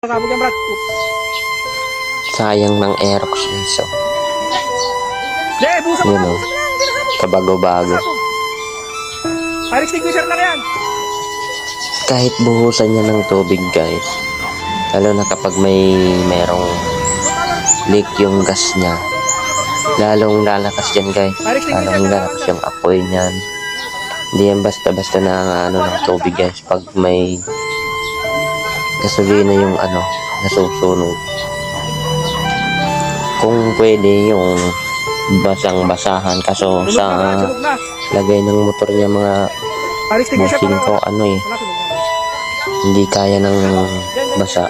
Sabog yan, Brad. Sayang ng Aerox guys. So, Busa mo yun na. o. Kabago-bago. Fire extinguisher lang yan. Kahit buhusan niya ng tubig guys. Lalo na kapag merong leak yung gas niya. Lalong lalakas yan guys. Lalong lalakas yung apoy niyan. Hindi yan basta-basta na ng tubig guys. Pag may gasolina yung nasusunog. Kung pwede yung basang-basahan. Kaso sa lagay ng motor niya mga bushing ko hindi kaya ng basa.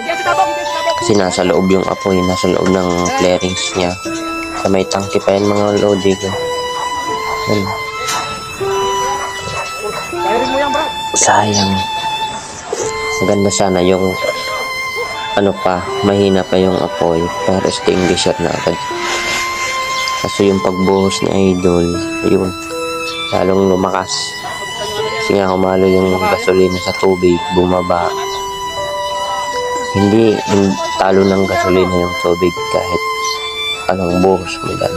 Kasi nasa loob yung apoy. Nasa loob ng flarings niya. Sa may tangke pa yan mga lodi ko. Yan. Sayang. Maganda sana yung mahina pa yung apoy. Fire extinguisher na agad. Kaso yung pagbuhos ni Idol, ayun, lalong lumakas. Kasi nga humalo yung gasolina sa tubig, bumaba. Hindi talo ng gasolina yung tubig kahit anong buhos mo dyan.